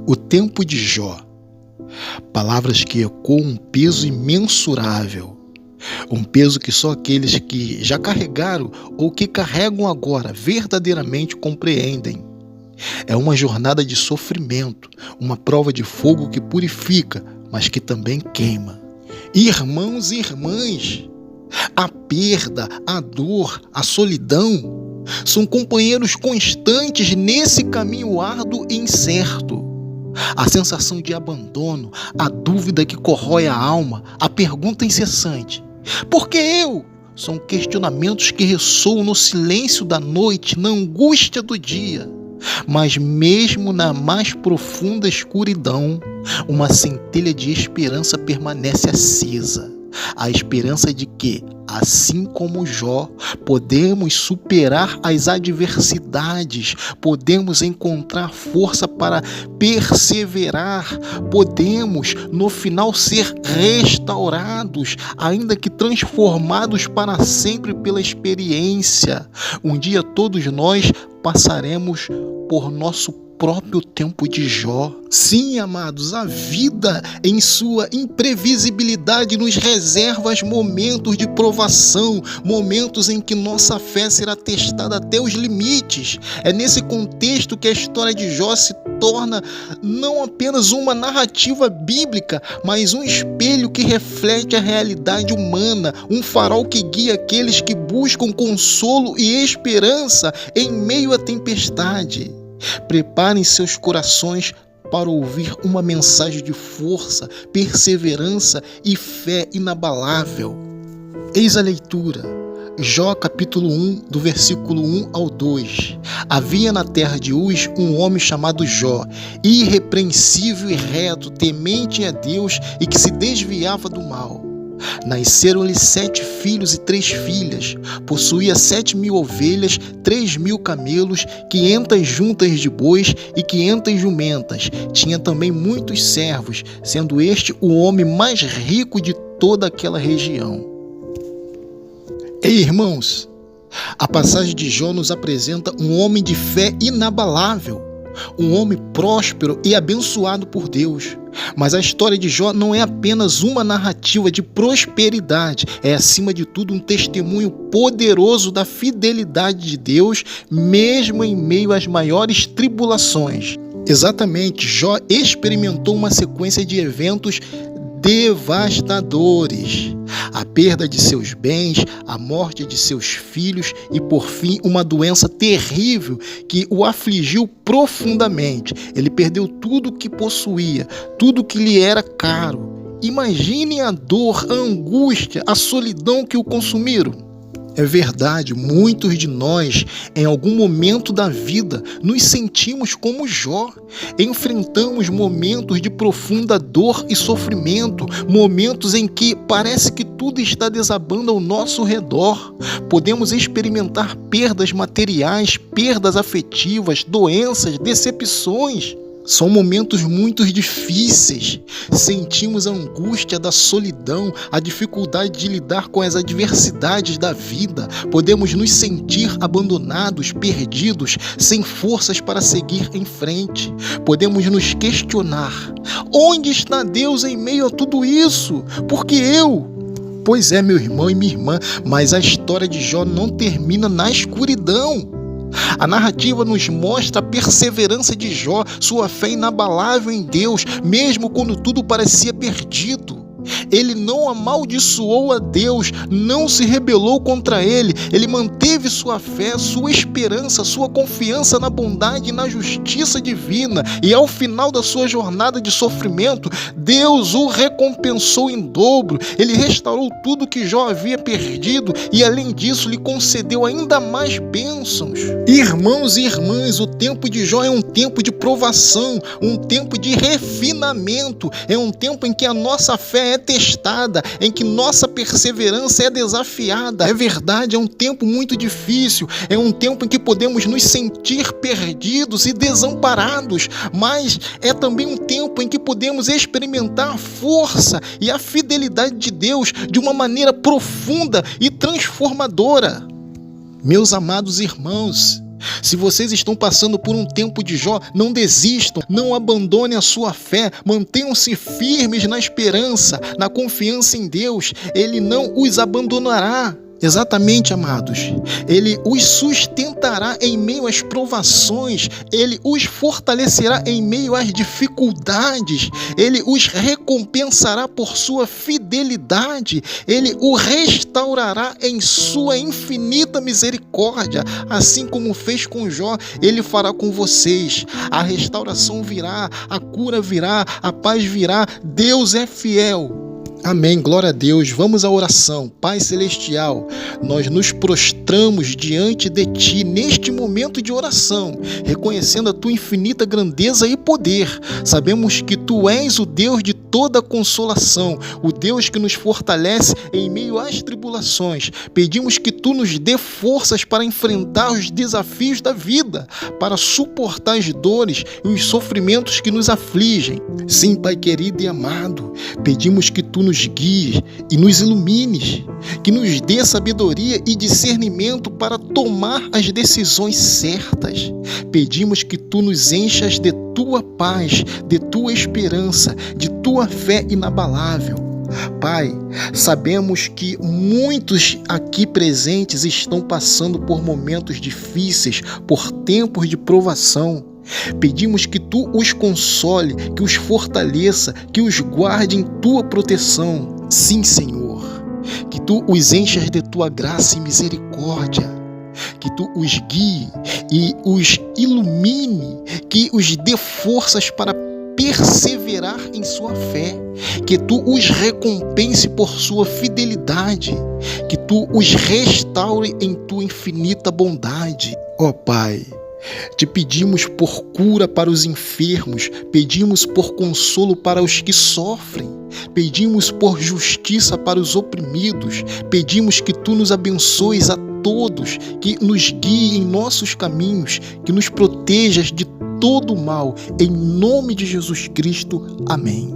O tempo de Jó. Palavras que ecoam um peso imensurável. Um peso que só aqueles que já carregaram ou que carregam agora verdadeiramente compreendem. É uma jornada de sofrimento, uma prova de fogo que purifica, mas que também queima. Irmãos e irmãs, a perda, a dor, a solidão são companheiros constantes nesse caminho árduo e incerto. A sensação de abandono, a dúvida que corrói a alma, a pergunta incessante: por que eu? São questionamentos que ressoam no silêncio da noite, na angústia do dia. Mas mesmo na mais profunda escuridão, uma centelha de esperança permanece acesa. A esperança de que, assim como Jó, podemos superar as adversidades, podemos encontrar força para perseverar, podemos, no final, ser restaurados, ainda que transformados para sempre pela experiência. Um dia todos nós passaremos por nosso próprio tempo de Jó. Sim, amados, a vida em sua imprevisibilidade nos reserva momentos de provação, momentos em que nossa fé será testada até os limites. É nesse contexto que a história de Jó se torna não apenas uma narrativa bíblica, mas um espelho que reflete a realidade humana, um farol que guia aqueles que buscam consolo e esperança em meio à tempestade. Preparem seus corações para ouvir uma mensagem de força, perseverança e fé inabalável. Eis a leitura. Jó capítulo 1, do versículo 1 ao 2. Havia na terra de Uz um homem chamado Jó, irrepreensível e reto, temente a Deus e que se desviava do mal. Nasceram-lhe 7 filhos e 3 filhas. Possuía 7.000 ovelhas, 3.000 camelos, 500 juntas de bois e 500 jumentas. Tinha também muitos servos, sendo este o homem mais rico de toda aquela região. Ei, irmãos, a passagem de Jó nos apresenta um homem de fé inabalável, um homem próspero e abençoado por Deus. Mas a história de Jó não é apenas uma narrativa de prosperidade, é acima de tudo um testemunho poderoso da fidelidade de Deus, mesmo em meio às maiores tribulações. Exatamente, Jó experimentou uma sequência de eventos devastadores. A perda de seus bens, a morte de seus filhos e, por fim, uma doença terrível que o afligiu profundamente. Ele perdeu tudo o que possuía, tudo que lhe era caro. Imaginem a dor, a angústia, a solidão que o consumiram. É verdade, muitos de nós, em algum momento da vida, nos sentimos como Jó. Enfrentamos momentos de profunda dor e sofrimento, momentos em que parece que tudo está desabando ao nosso redor. Podemos experimentar perdas materiais, perdas afetivas, doenças, decepções. São momentos muito difíceis. Sentimos a angústia da solidão, a dificuldade de lidar com as adversidades da vida. Podemos nos sentir abandonados, perdidos, sem forças para seguir em frente. Podemos nos questionar: onde está Deus em meio a tudo isso? Por que eu? Pois é, meu irmão e minha irmã, mas a história de Jó não termina na escuridão. A narrativa nos mostra a perseverança de Jó, sua fé inabalável em Deus, mesmo quando tudo parecia perdido. Ele não amaldiçoou a Deus, não se rebelou contra ele. Ele manteve sua fé, sua esperança, sua confiança na bondade e na justiça divina. E ao final da sua jornada de sofrimento, Deus o recompensou em dobro. Ele restaurou tudo que Jó havia perdido e, além disso, lhe concedeu ainda mais bênçãos. Irmãos e irmãs, o tempo de Jó é um tempo de provação, um tempo de refinamento, é um tempo em que a nossa fé é testada, em que nossa perseverança é desafiada. É verdade, é um tempo muito difícil, é um tempo em que podemos nos sentir perdidos e desamparados, mas é também um tempo em que podemos experimentar a força e a fidelidade de Deus de uma maneira profunda e transformadora. Meus amados irmãos, Se vocês estão passando por um tempo de Jó, não desistam, não abandonem a sua fé, mantenham-se firmes na esperança, na confiança em Deus. Ele não os abandonará. Exatamente, amados. Ele os sustentará em meio às provações, Ele os fortalecerá em meio às dificuldades, Ele os recompensará por sua fidelidade, Ele o restaurará em sua infinita misericórdia, assim como fez com Jó, Ele fará com vocês. A restauração virá, a cura virá, a paz virá. Deus é fiel. Amém, glória a Deus. Vamos à oração. Pai Celestial, nós nos prostramos diante de Ti neste momento de oração, reconhecendo a Tua infinita grandeza e poder. Sabemos que Tu és o Deus de toda consolação, o Deus que nos fortalece em meio às tribulações. Pedimos que Tu nos dê forças para enfrentar os desafios da vida, para suportar as dores e os sofrimentos que nos afligem. Sim, Pai querido e amado, pedimos que Tu nos guie e nos ilumines, que nos dê sabedoria e discernimento para tomar as decisões certas. Pedimos que Tu nos enchas de Tua paz, de Tua esperança, de Tua fé inabalável. Pai, sabemos que muitos aqui presentes estão passando por momentos difíceis, por tempos de provação. Pedimos que Tu os console, que os fortaleça, que os guarde em Tua proteção. Sim, Senhor, que Tu os enchas de Tua graça e misericórdia, que Tu os guie e os ilumine, que os dê forças para perseverar em sua fé, que Tu os recompense por sua fidelidade, que Tu os restaure em Tua infinita bondade. Ó Pai, Te pedimos por cura para os enfermos, pedimos por consolo para os que sofrem, pedimos por justiça para os oprimidos, pedimos que Tu nos abençoes a todos, que nos guie em nossos caminhos, que nos protejas de todo o mal, em nome de Jesus Cristo. Amém.